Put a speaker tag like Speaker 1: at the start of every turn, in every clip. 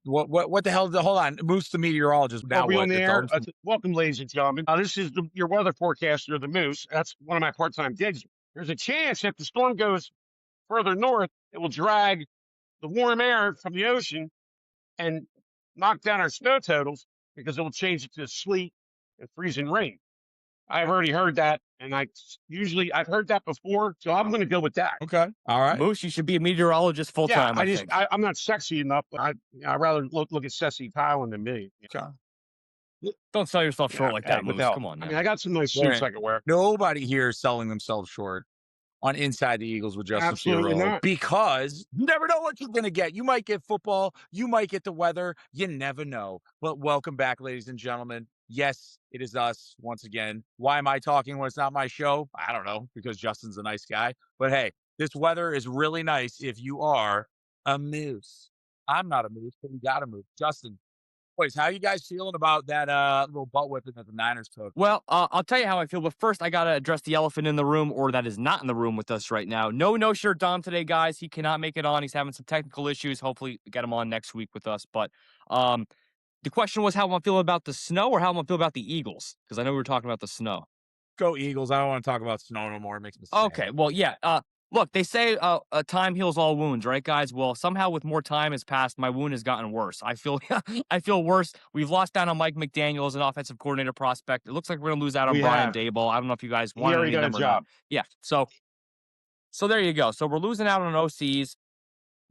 Speaker 1: What the hell? Hold on, Moose the meteorologist.
Speaker 2: Are
Speaker 1: Now
Speaker 2: we on
Speaker 1: what?
Speaker 2: the
Speaker 1: It's
Speaker 2: air?
Speaker 1: all
Speaker 2: Welcome, ladies and gentlemen. This is your weather forecaster, the Moose. That's one of my part-time gigs. There's a chance if the storm goes further north, it will drag the warm air from the ocean and knock down our snow totals because it will change it to sleet and freezing rain. I've already heard that, and I've heard that before, so I'm going to go with that.
Speaker 1: okay. All right.
Speaker 3: Moose, you should be a meteorologist full
Speaker 2: Yeah,
Speaker 3: time, I think.
Speaker 2: I'm not sexy enough. But I'd rather look at Ceci Tylen than me.
Speaker 1: Okay.
Speaker 3: Don't sell yourself short like that, Moose.
Speaker 2: Without,
Speaker 3: Come on now.
Speaker 2: I mean, I got some nice suits I can wear.
Speaker 1: Nobody here is selling themselves short on Inside the Eagles with Justin
Speaker 2: Absolutely
Speaker 1: Fiorillo
Speaker 2: not.
Speaker 1: because you never know what you're going to get. You might get football. You might get the weather. You never know. But welcome back, ladies and gentlemen. Yes, it is us once again. Why am I talking when it's not my show? I don't know, because Justin's a nice guy. But hey, this weather is really nice if you are a moose. I'm not a moose, but we got a moose. Justin, boys, how you guys feeling about that little butt whipping that the Niners took?
Speaker 3: Well, I'll tell you how I feel, but first I got to address the elephant in the room, or that is not in the room with us right now. No shirt Dom today, guys. He cannot make it on. He's having some technical issues. Hopefully get him on next week with us. But the question was how I'm feeling about the snow or how I'm feeling about the Eagles, because I know we were talking about the snow.
Speaker 1: Go Eagles. I don't want to talk about snow no more. It makes me sad.
Speaker 3: Okay, well, yeah. Look, they say time heals all wounds, right, guys? Well, somehow with more time has passed, my wound has gotten worse. I feel I feel worse. We've lost down on Mike McDaniel as an offensive coordinator prospect. It looks like we're going to lose out on Brian Daboll. I don't know if you guys want
Speaker 2: to get a job.
Speaker 3: Yeah, so there you go. So we're losing out on OCs.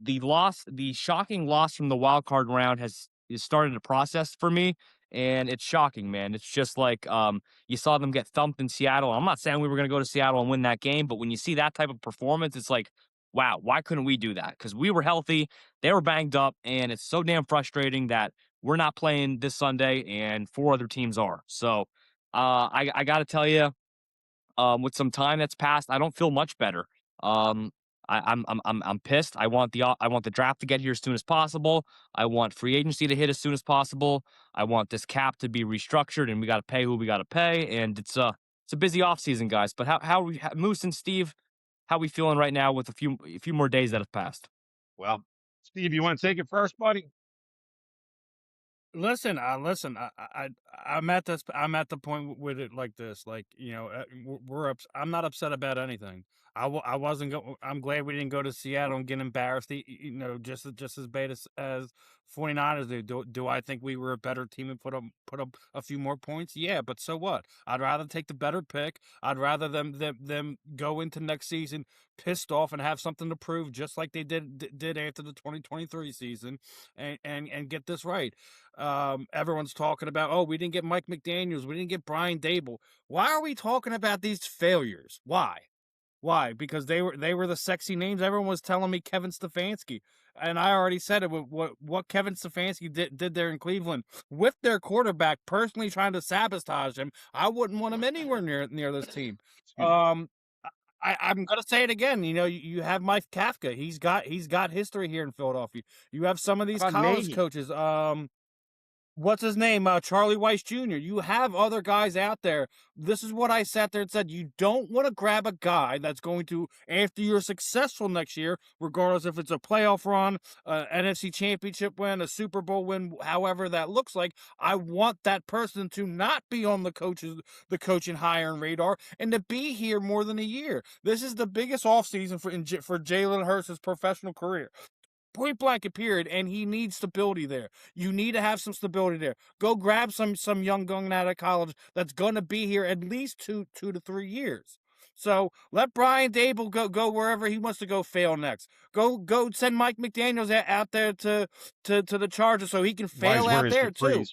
Speaker 3: The shocking loss from the wild card round has started a process for me, and it's shocking, man. It's just like you saw them get thumped in Seattle. I'm not saying we were going to go to Seattle and win that game, but when you see that type of performance, it's like, wow, why couldn't we do that? Because we were healthy, they were banged up, and it's so damn frustrating that we're not playing this Sunday and 4 other teams are. So I got to tell you, with some time that's passed, I don't feel much better. I'm pissed. I want the draft to get here as soon as possible. I want free agency to hit as soon as possible. I want this cap to be restructured, and we got to pay who we got to pay. And it's a busy offseason, guys. But how Moose and Steve, how we feeling right now with a few more days that have passed?
Speaker 2: Well, Steve, you want to take it first, buddy?
Speaker 4: Listen. I'm at this. I'm at the point with it like this. Like, I'm not upset about anything. I wasn't go. I'm glad we didn't go to Seattle and get embarrassed. Just as bad as 49ers do. Do I think we were a better team and put up a few more points? Yeah, but so what? I'd rather take the better pick. I'd rather them go into next season pissed off and have something to prove, just like they did after the 2023 season, and get this right. Everyone's talking about, oh, we didn't get Mike McDaniels, we didn't get Brian Daboll. Why are we talking about these failures? Why? Because they were the sexy names. Everyone was telling me Kevin Stefanski, and I already said it. What Kevin Stefanski did there in Cleveland with their quarterback personally trying to sabotage him, I wouldn't want him anywhere near this team. I'm gonna say it again. You have Mike Kafka. He's got history here in Philadelphia. You have some of these college coaches. What's his name? Charlie Weiss Jr. You have other guys out there. This is what I sat there and said. You don't want to grab a guy that's going to, after you're successful next year, regardless if it's a playoff run, NFC championship win, a Super Bowl win, however that looks like. I want that person to not be on the coaching hire and radar, and to be here more than a year. This is the biggest offseason for Jalen Hurts' professional career. Point blank period, and he needs stability there. You need to have some stability there. Go grab some young gun out of college that's going to be here at least 2 to 3 years. So let Brian Daboll go wherever he wants to go fail next. Go send Mike McDaniels out there to the Chargers so he can fail out there too.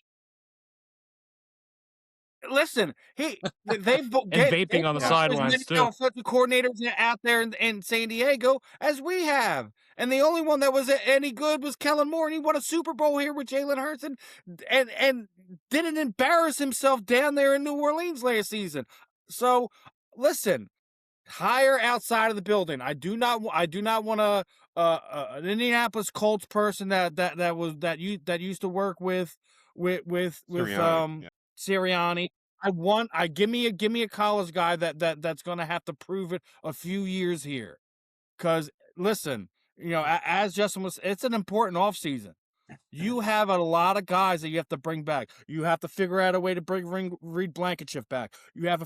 Speaker 4: Listen, they've
Speaker 3: vaping on the sidelines too.
Speaker 4: Offensive coordinators out there in San Diego as we have, and the only one that was any good was Kellen Moore, and he won a Super Bowl here with Jalen Hurts, and didn't embarrass himself down there in New Orleans last season. So listen, hire outside of the building. I do not want an Indianapolis Colts person that used to work with Sirianni. Give me a college guy that's going to have to prove it a few years here. Because listen, as Justin was, it's an important offseason. You have a lot of guys that you have to bring back. You have to figure out a way to bring Reed Blankenship back. You have to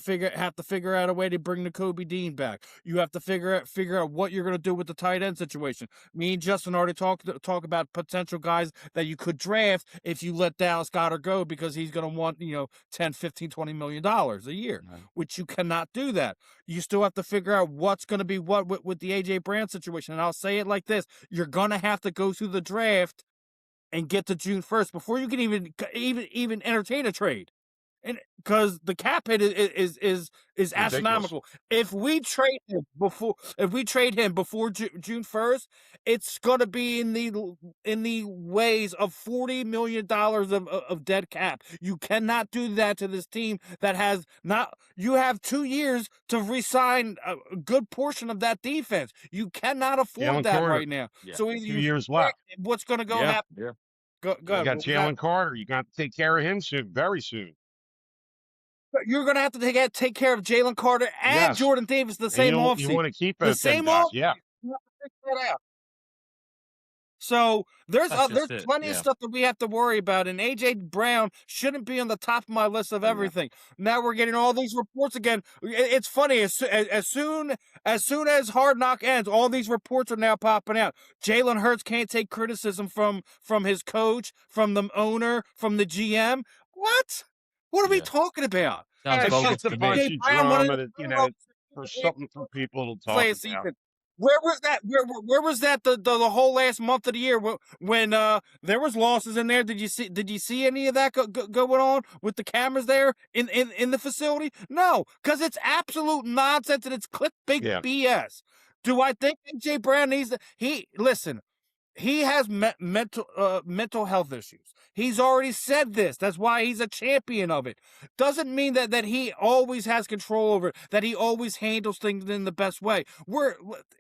Speaker 4: figure out a way to bring Nakobe Dean back. You have to figure out what you're going to do with the tight end situation. Me and Justin already talk about potential guys that you could draft if you let Dallas Goedert go, because he's going to want 10, 15, $20 million a year, which you cannot do that. You still have to figure out what's going to be what with the AJ Brown situation. And I'll say it like this: you're going to have to go through the draft and get to June 1st before you can even entertain a trade, and because the cap hit is astronomical. If we trade him before June 1st, it's gonna be in the ways of $40 million of dead cap. You cannot do that to this team that has not. You have 2 years to re-sign a good portion of that defense. You cannot afford that right now.
Speaker 3: Yeah.
Speaker 4: So
Speaker 2: 2 years left.
Speaker 4: What's going to go happen?
Speaker 3: Yeah.
Speaker 4: Go
Speaker 2: You got Jalen Carter. You got to take care of him soon, very soon.
Speaker 4: You're going to have to take care of Jalen Carter and Jordan Davis the same offseason.
Speaker 2: You want to keep
Speaker 4: the same
Speaker 2: guys. Yeah.
Speaker 4: You have to figure that out. So there's plenty of stuff that we have to worry about, and AJ Brown shouldn't be on the top of my list of everything. Now we're getting all these reports again. It's funny, as soon as Hard Knock ends, all these reports are now popping out. Jalen Hurts can't take criticism from his coach, from the owner, from the GM. What are we talking about?
Speaker 3: Sounds
Speaker 2: It's
Speaker 3: bogus
Speaker 2: just a
Speaker 3: to
Speaker 2: bunch
Speaker 3: me.
Speaker 2: of drama for something for people to talk about.
Speaker 4: Where was that? Where was that the whole last month of the year when there was losses in there? Did you see any of that going on with the cameras there in the facility? No, because it's absolute nonsense and it's clickbait BS. Do I think AJ Brown needs to? Listen. He has mental health issues. He's already said this. That's why he's a champion of it. Doesn't mean that he always has control over it, that he always handles things in the best way.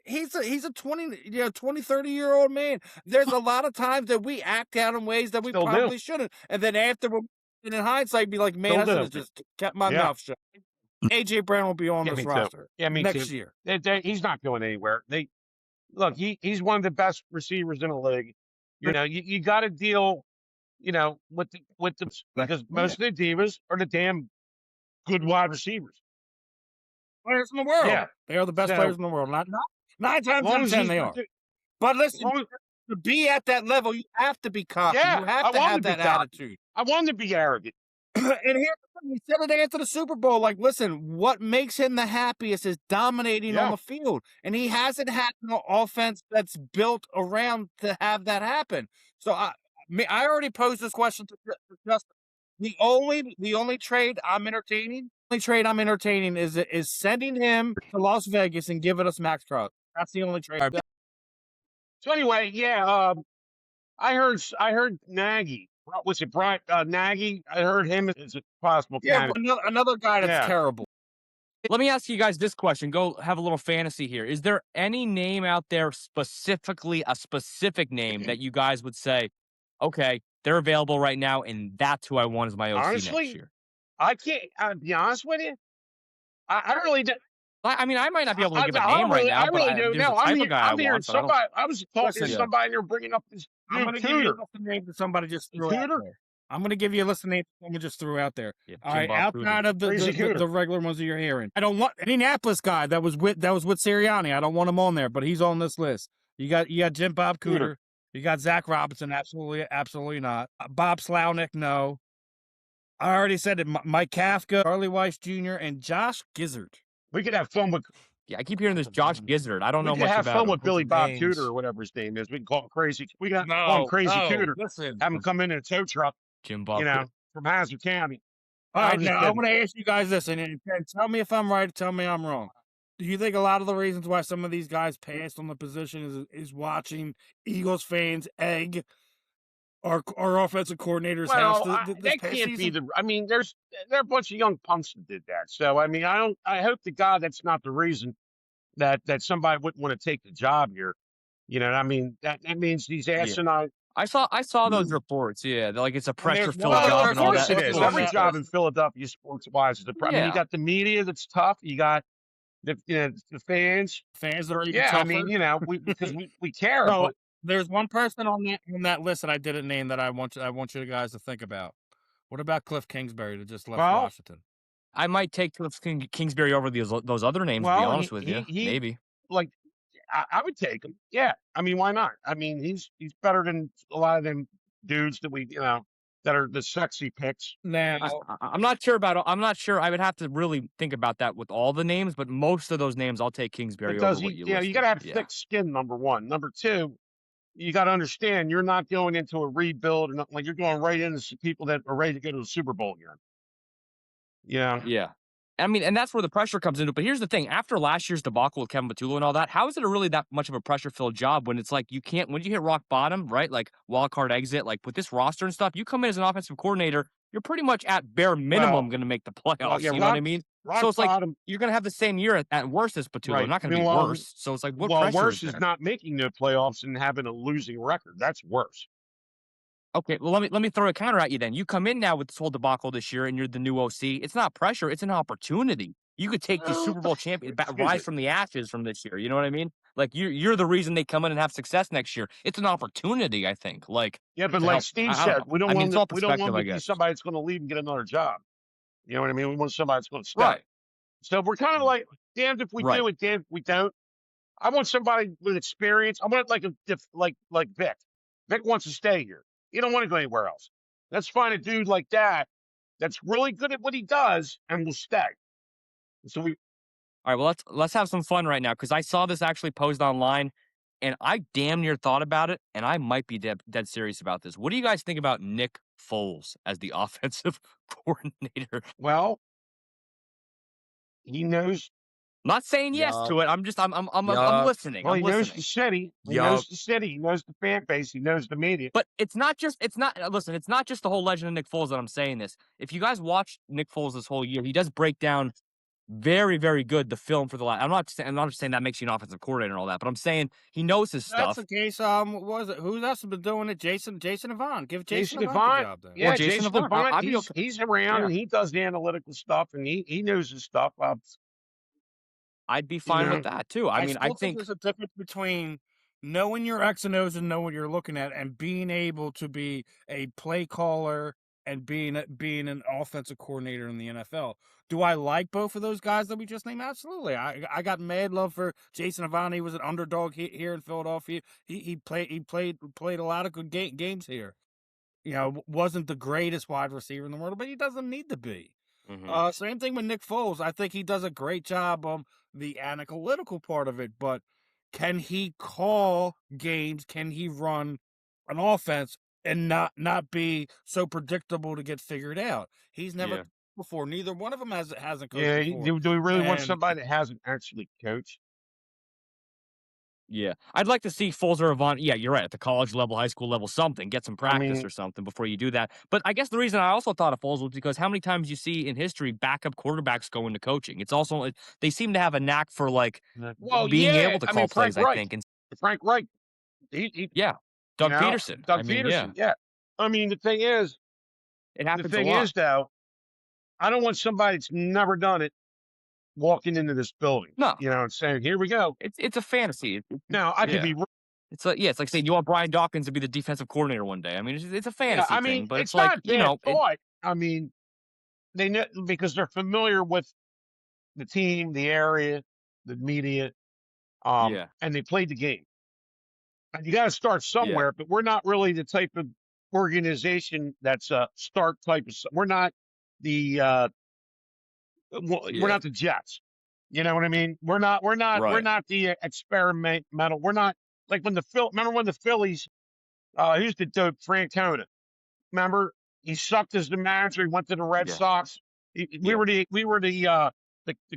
Speaker 4: He's a 20, 30-year-old man. There's a lot of times that we act out in ways that we probably shouldn't. And then after, in hindsight, be like, man, I should have just kept my mouth shut. AJ Brown will be on this roster next year.
Speaker 2: He's not going anywhere. Look, he's one of the best receivers in the league. You got to deal, with the because most of the divas are the damn good wide receivers.
Speaker 4: Players in the world. Yeah. They are the best players in the world. Not 9 times out of 10 they are. But listen, to be at that level, you have to be cocky.
Speaker 2: Yeah,
Speaker 4: you have to have that attitude.
Speaker 2: I want to be arrogant.
Speaker 4: And here's the thing, he said it after the Super Bowl. Like, listen, what makes him the happiest is dominating on the field. And he hasn't had an offense that's built around to have that happen. So I already posed this question to Justin. The only trade I'm entertaining is sending him to Las Vegas and giving us Max Crosby. That's the only trade.
Speaker 2: So anyway, I heard Nagy. Was it Brian Nagy? I heard him as a possible candidate.
Speaker 4: Another guy that's terrible.
Speaker 3: Let me ask you guys this question. Go have a little fantasy here. Is there any name out there, specifically a specific name, that you guys would say, okay, they're available right now, and that's who I want as my OC next year?
Speaker 2: I can't. I'll be honest with you. I really do.
Speaker 3: I mean, I might not be able to give a name right now.
Speaker 2: I really do. No, I'm hearing somebody.
Speaker 3: I
Speaker 2: was talking to somebody, and they're bringing up this.
Speaker 4: I'm going to give you a list of names that somebody just threw out there. I'm going to give you a list of names someone just threw out there. Yeah, all right, outside of the regular ones that you're hearing, I don't want Indianapolis guy that was with Sirianni. I don't want him on there, but he's on this list. You got Jim Bob Cooter. You got Zach Robinson. Absolutely not. Bob Slownick, no. I already said it. Mike Kafka, Charlie Weiss Jr., and Josh Gizzard.
Speaker 2: We could have fun with.
Speaker 3: Yeah, I keep hearing this Josh Gizzard. I don't know much about him.
Speaker 2: We could have fun with Billy Bob Cooter or whatever his name is. We can call him Crazy. We got call him Crazy Cooter.
Speaker 4: Listen,
Speaker 2: have him come in a tow truck.
Speaker 3: Jim Bob,
Speaker 2: from Hazard County.
Speaker 4: All right, now I'm going to ask you guys this, and tell me if I'm right, tell me I'm wrong. Do you think a lot of the reasons why some of these guys passed on the position is watching Eagles fans egg our offensive coordinator's house?
Speaker 2: That can't be the. I mean, there are a bunch of young punks that did that. So I mean, I hope to God that's not the reason that somebody wouldn't want to take the job here. You know, I mean, that means these asinine.
Speaker 3: I saw those reports. Yeah, like it's a pressure-filled job and
Speaker 2: of
Speaker 3: all
Speaker 2: course
Speaker 3: that.
Speaker 2: it is. Every job in Philadelphia, sports-wise, is I mean, you got the media that's tough. You got the fans
Speaker 4: that are even tougher.
Speaker 2: I mean, because we care.
Speaker 4: So, There's one person on that list that I didn't name that I want you guys to think about. What about Cliff Kingsbury that just left
Speaker 2: Well,
Speaker 4: Washington?
Speaker 3: I might take Cliff Kingsbury over those other names, to be
Speaker 2: well,
Speaker 3: honest with you.
Speaker 2: he
Speaker 3: Maybe.
Speaker 2: like I would take him. Yeah, I mean, why not? I mean, he's better than a lot of them dudes that we that are the sexy picks.
Speaker 4: Now,
Speaker 3: I'm not sure about. I'm not sure. I would have to really think about that with all the names, but most of those names, I'll take Kingsbury
Speaker 2: But
Speaker 3: over
Speaker 2: does
Speaker 3: what
Speaker 2: he?
Speaker 3: you
Speaker 2: You
Speaker 3: listed.
Speaker 2: got to have
Speaker 3: Yeah.
Speaker 2: thick skin. Number one. Number two, you got to understand you're not going into a rebuild or nothing. Like you're going right into some people that are ready to go to the Super Bowl again. Yeah.
Speaker 3: Yeah. I mean, and that's where the pressure comes into it. But here's the thing: after last year's debacle with Kevin Patullo and all that, how is it really that much of a pressure-filled job when it's like you can't when you hit rock bottom, right? Like wild card exit, like with this roster and stuff, you come in as an offensive coordinator, you're pretty much at bare minimum
Speaker 2: Well,
Speaker 3: going to make the
Speaker 2: well,
Speaker 3: playoffs.
Speaker 2: yeah.
Speaker 3: You know what I mean? So
Speaker 2: Rock
Speaker 3: it's like
Speaker 2: bottom.
Speaker 3: you're going to have the same year at worst as Patullo.
Speaker 2: Right.
Speaker 3: Not
Speaker 2: I
Speaker 3: going to
Speaker 2: mean,
Speaker 3: be
Speaker 2: well,
Speaker 3: worse. So it's like, what
Speaker 2: well,
Speaker 3: pressure is
Speaker 2: worse is
Speaker 3: there?
Speaker 2: not making the playoffs and having a losing record. That's worse.
Speaker 3: Okay, well let me throw a counter at you then. You come in now with this whole debacle this year, and you're the new OC. It's not pressure; it's an opportunity. You could take the Super Bowl champion,
Speaker 2: Excuse me.
Speaker 3: rise from the ashes from this year. You know what I mean? Like you're the reason they come in and have success next year. It's an opportunity, I think. Like
Speaker 2: Yeah, but
Speaker 3: to
Speaker 2: like
Speaker 3: help.
Speaker 2: Steve
Speaker 3: I don't
Speaker 2: said,
Speaker 3: know. I mean, it's all
Speaker 2: we don't want
Speaker 3: perspective,
Speaker 2: him
Speaker 3: I
Speaker 2: to be
Speaker 3: guess.
Speaker 2: somebody that's going to leave and get another job. You know what I mean? We want somebody that's going to stay.
Speaker 3: Right.
Speaker 2: So we're kind of like damned if we
Speaker 3: Right.
Speaker 2: do it, damned if we don't. I want somebody with experience. I want like like Vic. Vic wants to stay here. He don't want to go anywhere else. Let's find a dude like that that's really good at what he does and will stay. So we
Speaker 3: All right. Well, let's have some fun right now because I saw this actually posed online, and I damn near thought about it, and I might be dead serious about this. What do you guys think about Nick Foles as the offensive coordinator?
Speaker 2: well, he knows.
Speaker 3: Not saying yes
Speaker 1: Yup.
Speaker 3: to it. I'm
Speaker 1: Yup.
Speaker 3: listening.
Speaker 2: Well,
Speaker 3: I'm
Speaker 2: he knows the
Speaker 3: listening.
Speaker 2: city. He
Speaker 1: Yup.
Speaker 2: knows the city. He knows the fan base. He knows the media.
Speaker 3: But it's not listen, it's not just the whole legend of Nick Foles that I'm saying this. If you guys watch Nick Foles this whole year, he does break down very, very good the film for the last. I'm not just saying that makes you an offensive coordinator and all that, but I'm saying he knows his
Speaker 4: that's
Speaker 3: stuff.
Speaker 4: the case. What was it? Who else has been doing it? Jason Yvonne. Give Jason Yvonne the
Speaker 2: Avant.
Speaker 4: job then.
Speaker 3: Or
Speaker 2: Yeah,
Speaker 3: Jason
Speaker 2: Jason
Speaker 3: Avant.
Speaker 2: Avant.
Speaker 3: I'd be okay.
Speaker 2: He's around
Speaker 3: Yeah.
Speaker 2: and he does the analytical stuff and he knows his stuff.
Speaker 3: I'd be fine with that too. I mean, I
Speaker 4: still
Speaker 3: think
Speaker 4: there's a difference between knowing your X and O's and know what you're looking at, and being able to be a play caller and being an offensive coordinator in the NFL. Do I like both of those guys that we just named? Absolutely. I got mad love for Jason Avani. He was an underdog here in Philadelphia. He played a lot of good games here. You know, wasn't the greatest wide receiver in the world, but he doesn't need to be. Same thing with Nick Foles. I think he does a great job on the analytical part of it, but can he call games? Can he run an offense and not be so predictable to get figured out? He's never
Speaker 3: Yeah.
Speaker 4: before. Neither one of them hasn't coached
Speaker 2: Yeah,
Speaker 4: before.
Speaker 2: do we really want
Speaker 4: And
Speaker 2: somebody that hasn't actually coached?
Speaker 3: Yeah, I'd like to see Foles or Avant. Yeah, you're right. At the college level, high school level, something. Get some
Speaker 2: I
Speaker 3: practice
Speaker 2: mean,
Speaker 3: or something before you do that. But I guess the reason I also thought of Foles was because how many times you see in history backup quarterbacks go into coaching? It's also they seem to have a knack for like
Speaker 2: well,
Speaker 3: being
Speaker 2: yeah.
Speaker 3: able to
Speaker 2: I mean,
Speaker 3: call plays. I think, and
Speaker 2: Frank Reich. He
Speaker 3: yeah,
Speaker 2: you
Speaker 3: Doug
Speaker 2: know,
Speaker 3: Peterson. I
Speaker 2: Doug
Speaker 3: mean, yeah,
Speaker 2: Peterson. Yeah. I mean,
Speaker 3: it
Speaker 2: the
Speaker 3: happens a
Speaker 2: thing
Speaker 3: lot.
Speaker 2: is though, I don't want somebody that's never done it walking into this building.
Speaker 3: No,
Speaker 2: You know, and saying, "Here we go."
Speaker 3: it's a fantasy.
Speaker 2: Now, I could
Speaker 3: Yeah,
Speaker 2: be
Speaker 3: it's like saying you want Brian Dawkins to be the defensive coordinator one day. I mean, it's a
Speaker 2: yeah,
Speaker 3: fantasy
Speaker 2: I
Speaker 3: thing,
Speaker 2: mean,
Speaker 3: but it's
Speaker 2: it's
Speaker 3: like
Speaker 2: not bad
Speaker 3: it,
Speaker 2: thought. I mean, they know because they're familiar with the team, the area, the media,
Speaker 3: yeah,
Speaker 2: and they played the game. And you got to start
Speaker 3: yeah,
Speaker 2: somewhere, but we're not really the type of organization that's a start type of. We're not the we're
Speaker 3: yeah,
Speaker 2: not the Jets. You know what I mean? We're
Speaker 3: right,
Speaker 2: not the experimental. We're not like when the remember when the Phillies who's the dope Francona. Remember he sucked as the manager. He went to the Red
Speaker 3: yeah,
Speaker 2: Sox.
Speaker 3: yeah,
Speaker 2: We were the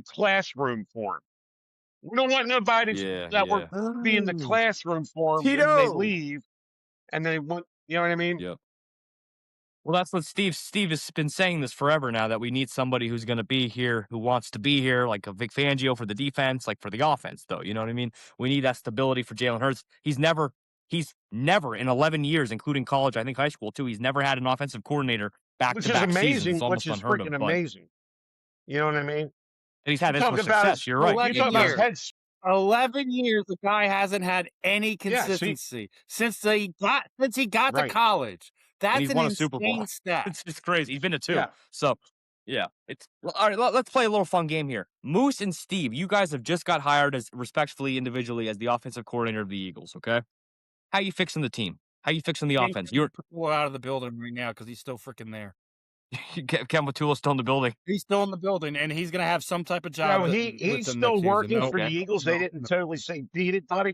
Speaker 2: classroom for him. We don't want nobody
Speaker 3: yeah,
Speaker 2: that we're
Speaker 3: yeah,
Speaker 2: being the
Speaker 1: Oh,
Speaker 2: classroom for them and they
Speaker 1: Tito.
Speaker 2: leave and they want, you know what I mean?
Speaker 3: yeah. Well, that's what Steve has been saying this forever now that we need somebody who's going to be here, who wants to be here, like a Vic Fangio for the defense, like for the offense, though. You know what I mean? We need that stability for Jalen Hurts. He's never in 11 years, including college, I think high school too. He's never had an offensive coordinator back
Speaker 2: Which
Speaker 3: to
Speaker 2: is
Speaker 3: back seasons.
Speaker 2: amazing,
Speaker 3: It's
Speaker 2: which
Speaker 3: almost
Speaker 2: is
Speaker 3: unheard of,
Speaker 2: freaking
Speaker 3: but
Speaker 2: amazing. You know what I mean?
Speaker 3: and he's
Speaker 2: You
Speaker 3: had this
Speaker 2: talk
Speaker 3: much
Speaker 2: about
Speaker 3: success.
Speaker 2: his,
Speaker 3: You're right.
Speaker 2: you talk about his
Speaker 3: Years.
Speaker 2: head
Speaker 4: 11 years, the guy hasn't had any
Speaker 2: Yeah, see,
Speaker 4: consistency since he got to
Speaker 2: right.
Speaker 4: college.
Speaker 3: And
Speaker 4: That's
Speaker 3: he's
Speaker 4: an
Speaker 3: won a Super Bowl.
Speaker 4: insane stat.
Speaker 3: It's just crazy. He's been to 2.
Speaker 2: Yeah.
Speaker 3: So, yeah. It's well, all right, let's play a little fun game here. Moose and Steve, you guys have just got hired as respectfully individually as the offensive coordinator of the Eagles, okay? How you fixing the team? How you fixing the
Speaker 4: Can't
Speaker 3: offense?
Speaker 4: get Patul out of the building right now because he's still freaking there.
Speaker 3: Kevin Patula's still in the building.
Speaker 4: He's still in the building, and he's gonna have some type of
Speaker 2: No,
Speaker 4: job
Speaker 2: he's
Speaker 4: with them
Speaker 2: still
Speaker 4: next season.
Speaker 2: working
Speaker 4: No,
Speaker 2: for the
Speaker 3: Okay.
Speaker 2: Eagles. They didn't totally say beat it, buddy.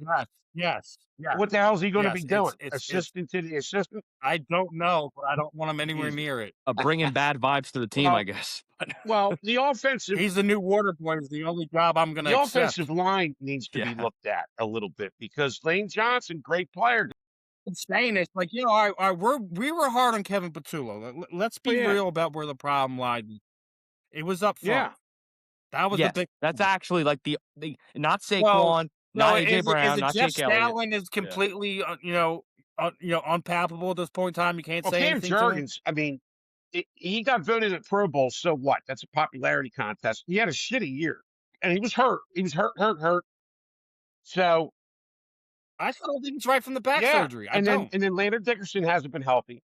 Speaker 4: yes.
Speaker 2: What the hell is he going to
Speaker 4: Yes,
Speaker 2: be doing?
Speaker 4: it's
Speaker 2: Assistant to the assistant?
Speaker 4: I don't know, but I don't want him anywhere
Speaker 2: Jeez.
Speaker 4: near it.
Speaker 3: Bringing bad vibes to the team,
Speaker 2: Well-
Speaker 3: I guess.
Speaker 2: Well, the offensive
Speaker 4: He's the new water boy. Is the only job I'm gonna
Speaker 2: the
Speaker 4: accept.
Speaker 2: offensive line needs to be
Speaker 3: Yeah.
Speaker 2: looked at a little bit because Lane Johnson, great player.
Speaker 4: I'm saying it's like, you know, all right, we were hard on Kevin Patullo. Let's be
Speaker 2: Yeah.
Speaker 4: real about where the problem lied. It was up front.
Speaker 2: Yeah.
Speaker 4: That was
Speaker 3: Yes,
Speaker 4: the big.
Speaker 3: that's actually like the not Saquon,
Speaker 4: Well,
Speaker 3: not
Speaker 4: No,
Speaker 3: AJ Brown,
Speaker 4: is it
Speaker 3: not
Speaker 4: Jeff
Speaker 3: Jake Elliott.
Speaker 4: Stoutland is completely, unpappable at this point in time. You can't
Speaker 2: Well,
Speaker 4: say
Speaker 2: Cam
Speaker 4: anything to him.
Speaker 2: Jurgens, I mean, he got voted at Pro Bowl, so what? That's a popularity contest. He had a shitty year, and he was hurt. He was hurt. So
Speaker 4: I still think it's right from the back
Speaker 2: yeah,
Speaker 4: surgery.
Speaker 2: and then Landon Dickerson hasn't been healthy.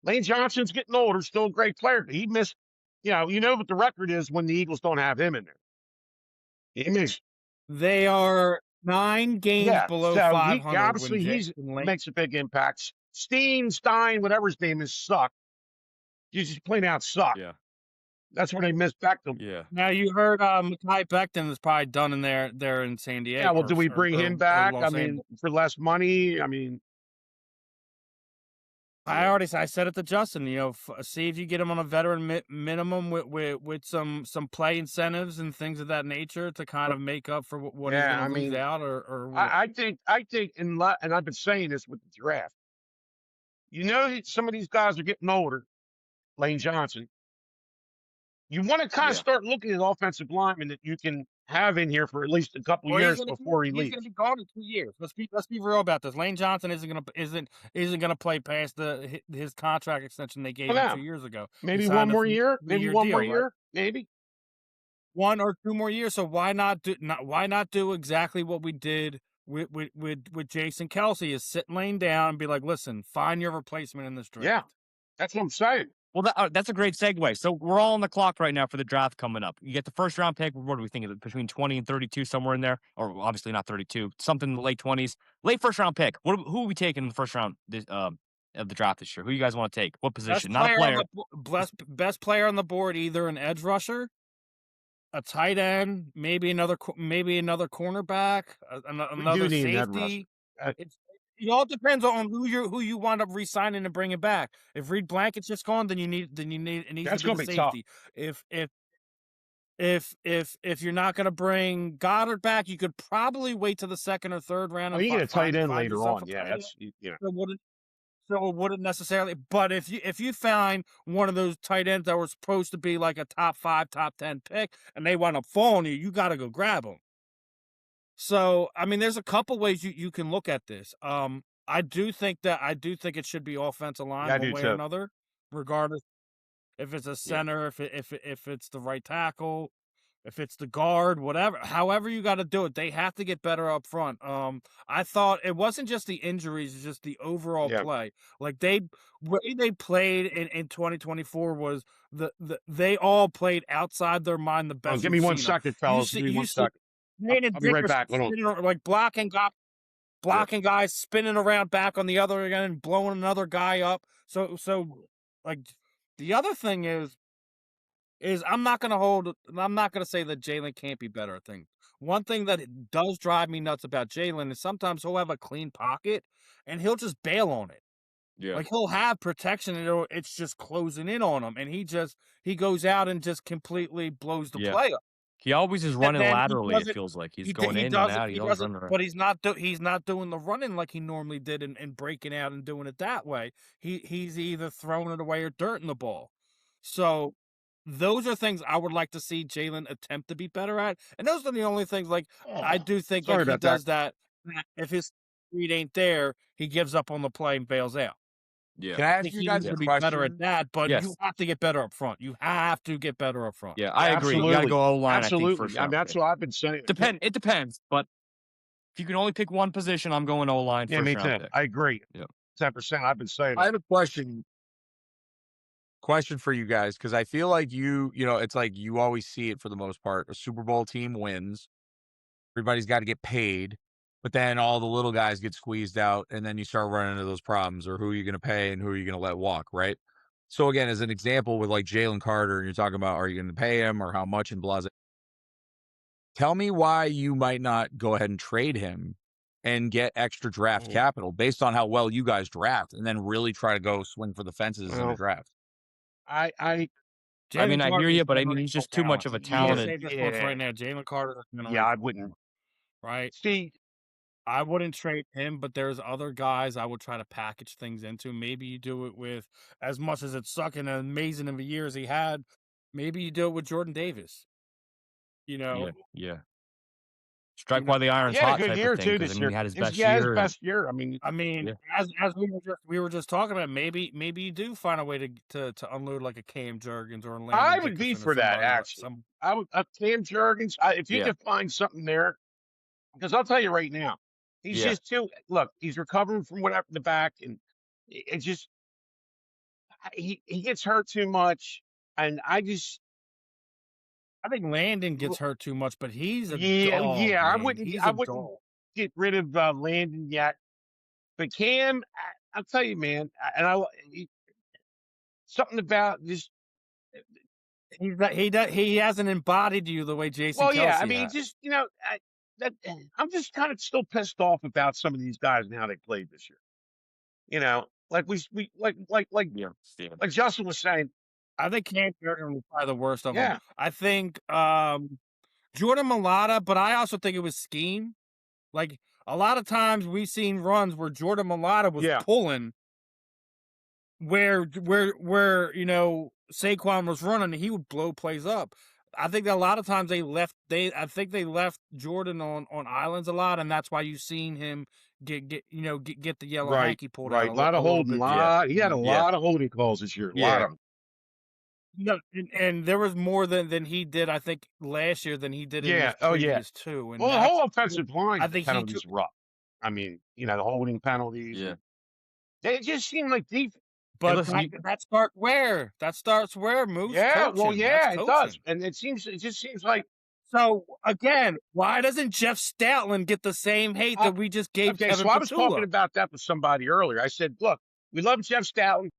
Speaker 2: Lane Johnson's getting older, still a great player, but he missed. You know what the record is when the Eagles don't have him in there. He missed.
Speaker 4: They are 9 games below
Speaker 2: so
Speaker 4: 500.
Speaker 2: obviously
Speaker 4: when
Speaker 2: he
Speaker 4: Lane-
Speaker 2: makes a big impact. Stein, whatever his name is, suck. You just plain out suck.
Speaker 3: Yeah.
Speaker 2: That's where they missed Beckham.
Speaker 3: Yeah.
Speaker 4: Now you heard Mekhi Becton is probably done in there in San Diego.
Speaker 2: Yeah, well, do we bring him back?
Speaker 4: Los
Speaker 2: I mean,
Speaker 4: Angeles.
Speaker 2: for less money? I mean,
Speaker 4: I said it to Justin. See if you get him on a veteran minimum with some play incentives and things of that nature to kind of make up for what he's going to lose out or.
Speaker 2: I think, and I've been saying this with the draft. Some of these guys are getting older. Lane Johnson. You want to kind of start looking at offensive linemen that you can have in here for at least a couple years before he leaves.
Speaker 4: He's going to be gone in 2 years. Let's be real about this. Lane Johnson isn't going to play past his contract extension they gave him 2 years ago.
Speaker 2: Maybe one more year. Maybe one more year.
Speaker 4: Right?
Speaker 2: Maybe
Speaker 4: 1 or 2 more years. So why not do exactly what we did with Jason Kelsey? Is sit Lane down and be like, listen, find your replacement in this draft.
Speaker 2: Yeah, that's what I'm saying.
Speaker 3: Well, that's a great segue. So we're all on the clock right now for the draft coming up. You get the first round pick. What do we think of it? Between 20 and 32, somewhere in there, or obviously not 32, something in the late 20s, late first round pick. Who are we taking in the first round of the draft this year? Who you guys want to take? What position? Not a player.
Speaker 4: Best player on the board, either an edge rusher, a tight end, maybe another cornerback, another safety. It all depends on who you wind up re-signing and bringing back. If Reed Blankett's just gone, then it needs to be the safety. If you're not going to bring Goddard back, you could probably wait to the second or third round.
Speaker 2: You get a tight end later on. Yeah, that's
Speaker 4: So it wouldn't necessarily. But if you find one of those tight ends that were supposed to be like a top 5, top 10 pick, and they wind up falling you got to go grab them. So, I mean, there's a couple ways you can look at this. I do think it should be offensive line one way or another, regardless if it's a center, if it's the right tackle, if it's the guard, whatever. However you got to do it, they have to get better up front. I thought it wasn't just the injuries, it's just the overall play. Like they played in 2024 was they all played outside their mind the best.
Speaker 2: Give me 1 second, fellas. Give me 1 second. I'll be right back.
Speaker 4: Like blocking guys, spinning around back on the other again, and blowing another guy up. So like the other thing is I'm not gonna say that Jalen can't be better at things. One thing that does drive me nuts about Jalen is sometimes he'll have a clean pocket and he'll just bail on it.
Speaker 3: Yeah.
Speaker 4: Like he'll have protection and it's just closing in on him, and he goes out and just completely blows the play up.
Speaker 3: He always is running laterally. It feels like he's going in and out. He's always running around.
Speaker 4: But he's not doing the running like he normally did and breaking out and doing it that way. He's either throwing it away or dirting the ball. So those are things I would like to see Jalen attempt to be better at. And those are the only things. Like I do think that he does that. If his speed ain't there, he gives up on the play and bails out.
Speaker 3: Yeah.
Speaker 1: Can I
Speaker 4: I
Speaker 1: ask
Speaker 4: think
Speaker 1: you
Speaker 4: he
Speaker 1: guys
Speaker 4: needs
Speaker 1: a
Speaker 4: to be better at
Speaker 1: question?
Speaker 4: that, but you
Speaker 3: Yes.
Speaker 4: have to get better up front. You have to get better up front.
Speaker 3: Yeah, I agree. You got to
Speaker 2: Absolutely.
Speaker 3: go O-line, I think,
Speaker 2: Absolutely.
Speaker 3: first
Speaker 2: I mean,
Speaker 3: round
Speaker 2: that's
Speaker 3: pick.
Speaker 2: what I've been saying.
Speaker 3: It depends, but if you can only pick one position, I'm going O-line
Speaker 2: Yeah,
Speaker 3: first
Speaker 2: me
Speaker 3: round
Speaker 2: too.
Speaker 3: pick.
Speaker 2: I agree.
Speaker 3: Yeah.
Speaker 2: 10%. I've been saying
Speaker 1: I
Speaker 2: it.
Speaker 1: have a question for you guys because I feel like it's like you always see it for the most part. A Super Bowl team wins. Everybody's got to get paid, but then all the little guys get squeezed out, and then you start running into those problems, or who are you going to pay and who are you going to let walk, right? So again, as an example with like Jalen Carter, and you're talking about are you going to pay him or how much and blah. Tell me why you might not go ahead and trade him and get extra draft capital based on how well you guys draft, and then really try to go swing for the fences in a
Speaker 2: Well,
Speaker 1: draft.
Speaker 2: I
Speaker 3: I
Speaker 4: Jalen
Speaker 3: mean, I hear
Speaker 4: Carter is
Speaker 3: you, but I mean, he's
Speaker 4: generational
Speaker 3: just too much
Speaker 4: talent.
Speaker 3: of a
Speaker 4: I'm gonna
Speaker 3: talented.
Speaker 4: say this much right now. Jalen Carter is
Speaker 2: yeah, I
Speaker 4: generational
Speaker 2: wouldn't.
Speaker 4: talent, right?
Speaker 2: See,
Speaker 4: I wouldn't trade him, but there's other guys I would try to package things into. Maybe you do it with, as much as it's sucking and amazing of a year as he had, maybe you do it with Jordan Davis. You know,
Speaker 3: Yeah. Strike
Speaker 4: You know,
Speaker 3: while the
Speaker 2: he
Speaker 3: iron's
Speaker 2: had a
Speaker 3: hot
Speaker 2: good
Speaker 3: type
Speaker 2: year
Speaker 3: of thing.
Speaker 2: too
Speaker 3: Because I
Speaker 2: this
Speaker 3: mean,
Speaker 2: year.
Speaker 3: he had his
Speaker 2: His
Speaker 3: best year.
Speaker 2: best year. I mean,
Speaker 4: yeah. as we were just talking about, maybe you do find a way to unload like a Cam Jurgens or a Landon
Speaker 2: I would be
Speaker 4: Dickerson
Speaker 2: for
Speaker 4: or
Speaker 2: that
Speaker 4: somebody
Speaker 2: actually.
Speaker 4: some
Speaker 2: I would Cam Jurgens. If you could find something there, because I'll tell you right now, he's just too. Look, he's recovering from whatever the back, and it just he gets hurt too much, and I
Speaker 4: think Landon gets hurt too much, but he's a
Speaker 2: yeah,
Speaker 4: dog,
Speaker 2: I
Speaker 4: man.
Speaker 2: wouldn't
Speaker 4: He's
Speaker 2: I
Speaker 4: a
Speaker 2: wouldn't
Speaker 4: dog.
Speaker 2: get rid of Landon yet, but Cam, I'll tell you, man, something about just.
Speaker 4: He hasn't embodied you the way Jason
Speaker 2: Well, yeah, I
Speaker 4: Kelsey
Speaker 2: mean,
Speaker 4: has.
Speaker 2: just I'm just kind of still pissed off about some of these guys and how they played this year. Like we like Justin was saying.
Speaker 4: I think Cam Jurgens was probably the worst of them.
Speaker 2: Yeah,
Speaker 4: I think Jordan Mailata, but I also think it was scheme. Like a lot of times we've seen runs where Jordan Mailata was pulling where Saquon was running and he would blow plays up. I think that a lot of times they left Jordan on islands a lot, and that's why you've seen him get the yellow hanky pulled out
Speaker 2: right. A lot of holding, he had a lot of holding calls this year. A lot of them.
Speaker 4: No, and there was more than he did, I think, last year than he did in his previous two. And
Speaker 2: well, the whole offensive line,
Speaker 4: I think
Speaker 2: penalties rough. I mean, the holding penalties.
Speaker 3: Yeah.
Speaker 2: They just seem like deep.
Speaker 4: But that starts where? That starts where, Moose?
Speaker 2: Yeah,
Speaker 4: coaching.
Speaker 2: well, yeah,
Speaker 4: That's
Speaker 2: it does. And it just seems like.
Speaker 4: So, again, why doesn't Jeff Stoutland get the same hate that we just gave Kevin
Speaker 2: so I was
Speaker 4: Patullo?
Speaker 2: talking about that with somebody earlier. I said, look, we love Jeff Stoutland.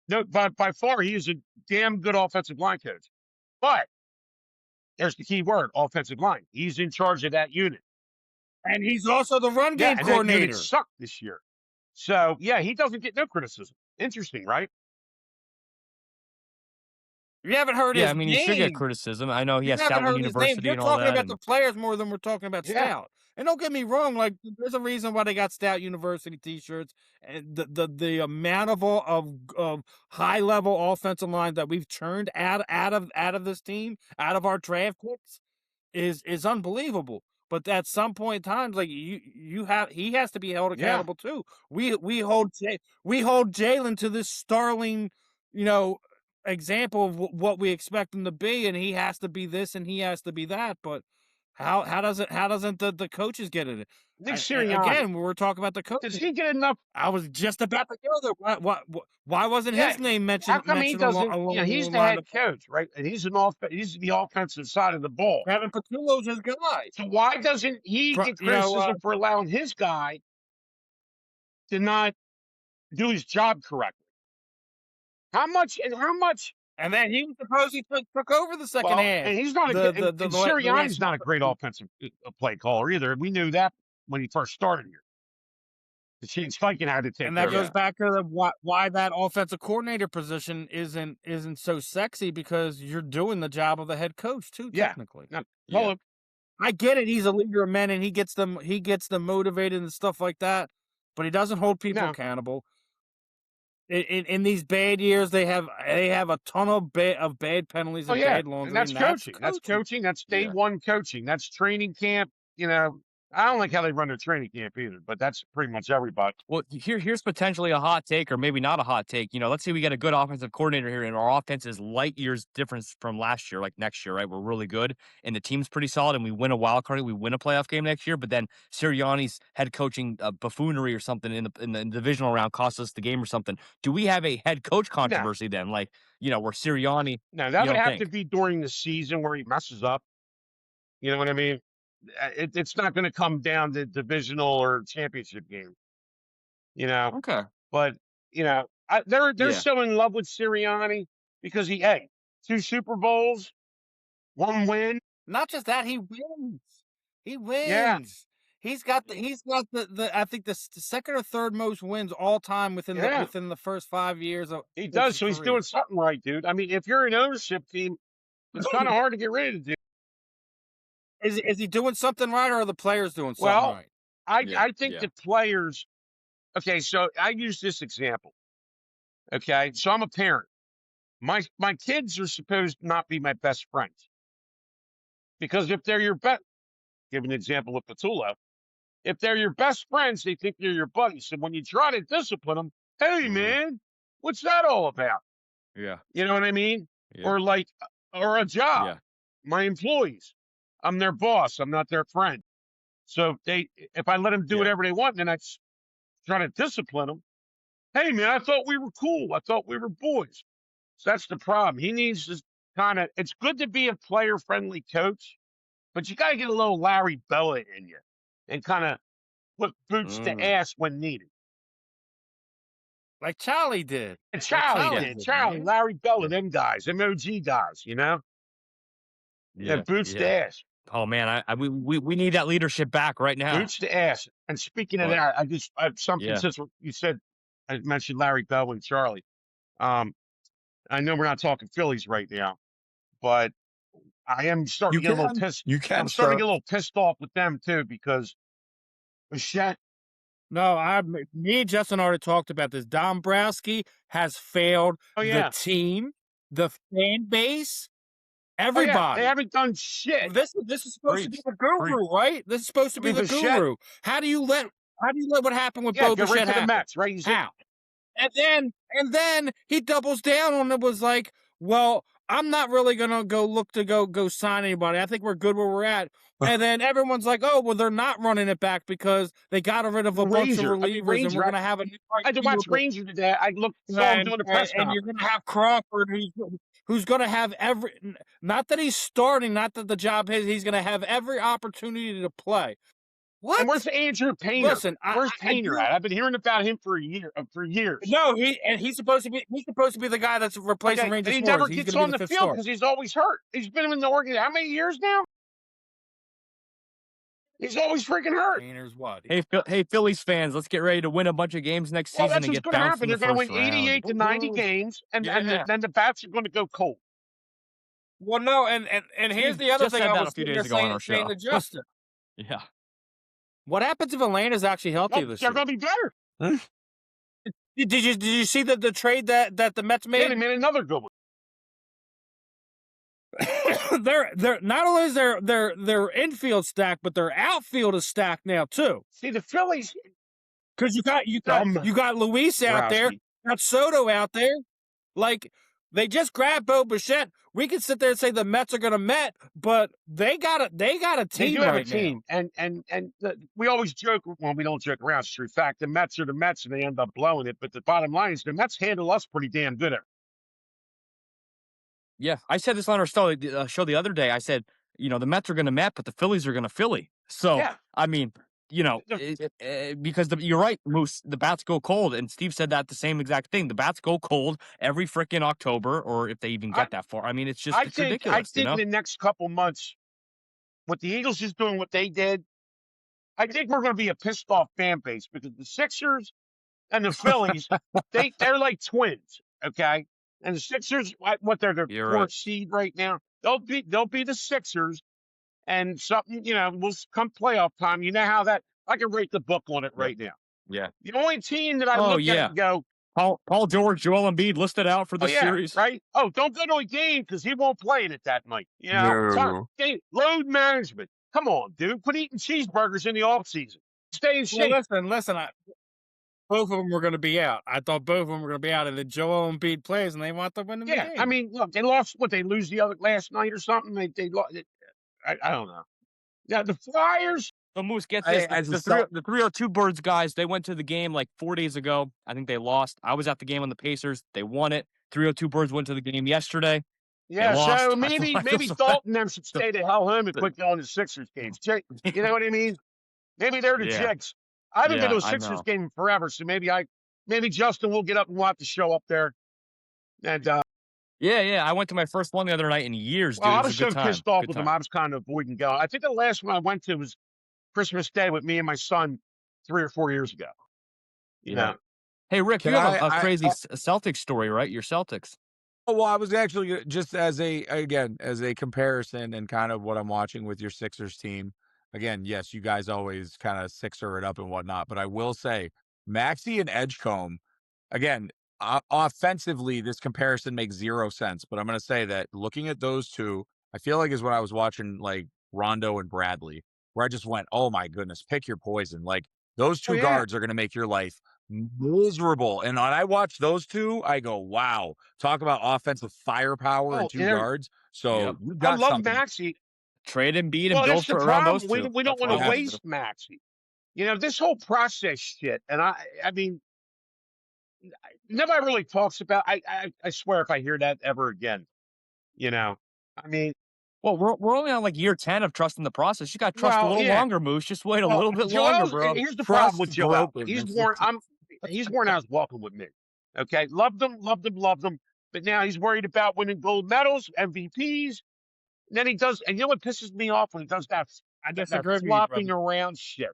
Speaker 2: No, by far, he is a damn good offensive line coach. But there's the key word, offensive line. He's in charge of that unit.
Speaker 4: And he's also the run game coordinator.
Speaker 2: That unit sucked this year. So, yeah, he doesn't get no criticism. Interesting, right?
Speaker 4: You haven't heard his name.
Speaker 3: I mean, he should get criticism. I know he has Stoutland University and all that.
Speaker 4: You're talking about the players more than we're talking about Stout. And don't get me wrong, like there's a reason why they got Stout University T-shirts. And the amount of high level offensive line that we've churned out of this team, out of our draft picks, is unbelievable. But at some point in time, like he has to be held accountable too. We hold Jalen to this startling, example of what we expect him to be, and he has to be this and he has to be that. But how doesn't the coaches get it?
Speaker 2: Nick Sirianni.
Speaker 4: Again, we're talking about the coaches.
Speaker 2: Does he get enough?
Speaker 4: I was just about to go there. Why wasn't his name mentioned?
Speaker 2: How come he doesn't? He's the head coach, right? And he's the offensive side of the ball.
Speaker 4: Kevin Patullo's his guy.
Speaker 2: So why doesn't he get criticism for allowing his guy to not do his job correctly? How much?
Speaker 4: And then he supposedly took over the second half.
Speaker 2: And he's not Sirianni's not a great offensive play caller either. We knew that when he first started here. The Shane Steichen had to take.
Speaker 4: And that goes back to why that offensive coordinator position isn't so sexy, because you're doing the job of the head coach too, technically. I get it. He's a leader of men, and he gets them motivated and stuff like that. But he doesn't hold people accountable. In these bad years, they have a ton of bad penalties and bad laundry.
Speaker 2: And that's coaching. That's coaching. That's day one coaching. That's training camp. I don't like how they run their training camp either, but that's pretty much everybody.
Speaker 3: Well, here's potentially a hot take, or maybe not a hot take. Let's say we get a good offensive coordinator here, and our offense is light years difference from last year, like next year, right? We're really good, and the team's pretty solid, and we win a wild card, we win a playoff game next year. But then Sirianni's head coaching buffoonery or something in the divisional round costs us the game or something. Do we have a head coach
Speaker 2: No,
Speaker 3: controversy then? Like, where Sirianni,
Speaker 2: no,
Speaker 3: you
Speaker 2: that would
Speaker 3: don't
Speaker 2: have to
Speaker 3: think?
Speaker 2: be during the season where he messes up. You know what I mean? It's not going to come down to divisional or championship game.
Speaker 3: Okay.
Speaker 2: But they're
Speaker 3: Yeah.
Speaker 2: so in love with Sirianni because hey, 2 Super Bowls, 1 win.
Speaker 4: Not just that, he wins. He
Speaker 2: Yeah,
Speaker 4: wins. He's got the I think the second or third most wins all time within
Speaker 2: yeah,
Speaker 4: the first 5 years of
Speaker 2: he
Speaker 4: his
Speaker 2: does. So he's
Speaker 4: career.
Speaker 2: doing something right, dude. I mean, if you're an ownership team, it's kind of hard to get rid of the dude.
Speaker 4: Is he doing something right, or are the players doing something
Speaker 2: Well,
Speaker 4: right?
Speaker 2: I think the players. Okay, so I use this example. Okay, so I'm a parent. My kids are supposed to not be my best friends because if they're your best, give an example with Patullo. If they're your best friends, they think they're your buddies. So when you try to discipline them, hey man, what's that all about?
Speaker 3: Yeah.
Speaker 2: You know what I mean?
Speaker 3: Yeah.
Speaker 2: Or a job.
Speaker 3: Yeah.
Speaker 2: My employees, I'm their boss. I'm not their friend. So if I let them do whatever they want, then I try to discipline them. Hey man, I thought we were cool. I thought we were boys. So that's the problem. He needs to it's good to be a player friendly coach, but you got to get a little Larry Bella in you and kind of put boots to ass when needed.
Speaker 4: Like Charlie did.
Speaker 2: And Charlie did. Charlie,
Speaker 4: man.
Speaker 2: Larry Bella, them guys, them OG guys, Yeah, boots to ass.
Speaker 3: Oh man, we need that leadership back right now.
Speaker 2: Boots to ass. And speaking of that, I have something since you said, I mentioned Larry Bell and Charlie. I know we're not talking Phillies right now, but I am starting to get a little pissed. I'm starting to get a little pissed off with them too because Bichette.
Speaker 4: No, me and Justin already talked about this. Dombrowski has failed the team, the fan base, everybody.
Speaker 2: They haven't done shit.
Speaker 4: This is supposed to be the guru, right? This is supposed to be the guru. How do you let what happened with Bo Bichette happen?
Speaker 2: The Mets, right?
Speaker 4: How? And then he doubles down on it. Was like, well, I'm not really gonna go sign anybody. I think we're good where we're at. And then everyone's like, oh, well, they're not running it back because they got rid of a bunch of relievers, and we're gonna have a new.
Speaker 2: I had to watch Ranger today. I saw him doing a press conference.
Speaker 4: And you're gonna have Crawford, who's gonna have not that he's starting, not that the job is, he's gonna have every opportunity to play. What?
Speaker 2: And where's Andrew Painter?
Speaker 4: Listen,
Speaker 2: where's Painter at? I've been hearing about him for years.
Speaker 4: No, he's supposed to be the guy that's replacing Ranger Suarez.
Speaker 2: He never gets on the field because he's always hurt. He's been in the organization how many years now? He's always freaking hurt.
Speaker 4: Painter's what?
Speaker 3: Hey, Phillies fans, let's get ready to win a bunch of games next season and get bounced in the first round.
Speaker 2: They're going to win 88 to 90 games, and then the bats are going to go cold.
Speaker 4: Well, no, and here's the other thing I was
Speaker 3: a few days ago on our show.
Speaker 4: saying to Justin.
Speaker 3: Yeah.
Speaker 4: What happens if Atlanta's actually healthy this year?
Speaker 2: They're going to be better.
Speaker 4: Did you see the trade that the Mets made?
Speaker 2: Yeah, they made another good one.
Speaker 4: They're not only is their infield stacked, but their outfield is stacked now too.
Speaker 2: See the Phillies,
Speaker 4: because you got Luis out there, got Soto out there. Like they just grabbed Bo Bichette. We can sit there and say the Mets are going to Met, but they got a team
Speaker 2: they do
Speaker 4: right
Speaker 2: have a team.
Speaker 4: now.
Speaker 2: And we always joke. Well, we don't joke around. It's true fact. The Mets are the Mets, and they end up blowing it. But the bottom line is the Mets handle us pretty damn good.
Speaker 3: Yeah, I said this on our show the other day. I said, the Mets are going to Met, but the Phillies are going to Philly. So, I mean, because you're right, Moose, the bats go cold. And Steve said that the same exact thing. The bats go cold every freaking October, or if they even get that far. I mean, it's just ridiculous.
Speaker 2: I think in the next couple months, with the Eagles just doing what they did, I think we're going to be a pissed off fan base because the Sixers and the Phillies, they're like twins, okay? And the Sixers, they're their fourth seed right now. They'll be the Sixers, and something, will come playoff time. You know how that I can rate the book on it right now.
Speaker 3: Yeah.
Speaker 2: The only team that I look at and go,
Speaker 3: Paul George, Joel Embiid listed out for the series,
Speaker 2: right? Oh, don't go to a game because he won't play in it that night. Load management. Come on, dude. Quit eating cheeseburgers in the off season. Stay in
Speaker 4: Well,
Speaker 2: shape.
Speaker 4: listen. Both of them were going to be out. I thought both of them were going to be out, and then Joel Embiid plays, and they wound up winning the
Speaker 2: Yeah,
Speaker 4: game.
Speaker 2: I mean, look, they lost. What, they lose the other last night or something? They lost. I don't know. Yeah, the Flyers.
Speaker 3: So Moose, get this: the 302 Birds guys, they went to the game like 4 days ago. I think they lost. I was at the game on the Pacers. They won it. 302 Birds went to the game yesterday. They
Speaker 2: Yeah,
Speaker 3: lost.
Speaker 2: so maybe Dalton them should stay the hell home and quit going to Sixers games. You know what I mean? Maybe they're the
Speaker 3: Yeah.
Speaker 2: jigs. I haven't been to a
Speaker 3: I
Speaker 2: Sixers
Speaker 3: know.
Speaker 2: game in forever, so maybe Justin will get up and we'll have to show up there. And
Speaker 3: Yeah. I went to my first one the other night in years, dude.
Speaker 2: well,
Speaker 3: It
Speaker 2: I
Speaker 3: was
Speaker 2: was
Speaker 3: a
Speaker 2: so
Speaker 3: good time.
Speaker 2: pissed off
Speaker 3: Good
Speaker 2: with
Speaker 3: time.
Speaker 2: them. I was kind of avoiding going. I think the last one I went to was Christmas Day with me and my son 3 or 4 years ago. You know.
Speaker 3: Hey, Rick,
Speaker 1: Can
Speaker 3: you have a
Speaker 1: I-
Speaker 3: crazy Celtics story, right? Your Celtics.
Speaker 1: Oh, well, I was actually just as a comparison and kind of what I'm watching with your Sixers team. Again, yes, you guys always kind of Sixer it up and whatnot, but I will say Maxey and Edgecombe, again, offensively, this comparison makes zero sense. But I'm going to say that looking at those two, I feel like is when I was watching like Rondo and Bradley, where I just went, oh my goodness, pick your poison. Like those two
Speaker 2: yeah.
Speaker 1: guards are going to make your life miserable. And when I watch those two, I go, wow, talk about offensive firepower and two guards. So
Speaker 3: Yep.
Speaker 1: you
Speaker 2: I
Speaker 1: got
Speaker 2: love
Speaker 1: something.
Speaker 2: Maxey.
Speaker 3: Trade Embiid and
Speaker 2: Well,
Speaker 3: build
Speaker 2: that's the
Speaker 3: around those
Speaker 2: problem.
Speaker 3: two.
Speaker 2: We don't
Speaker 3: That's
Speaker 2: want to
Speaker 3: what I would do.
Speaker 2: waste Maxey. You know, this whole process shit, and I mean, nobody really talks about. I swear, if I hear that ever again, you know, I mean,
Speaker 3: Well, we're only on like year 10 of trusting the process. You got to trust a
Speaker 2: well,
Speaker 3: little
Speaker 2: yeah.
Speaker 3: longer, Moose. Just wait a
Speaker 2: Well,
Speaker 3: little bit longer,
Speaker 2: Joel's,
Speaker 3: bro.
Speaker 2: here's the problem with
Speaker 1: Trust
Speaker 2: Joel.
Speaker 1: broken.
Speaker 2: He's worn. He's worn out his welcome with me. Okay, loved him. But now he's worried about winning gold medals, MVPs. And then he does, and you know what pisses me off when he does that?
Speaker 4: I
Speaker 2: That
Speaker 4: disagree with you,
Speaker 2: flopping
Speaker 4: brother.
Speaker 2: around shit.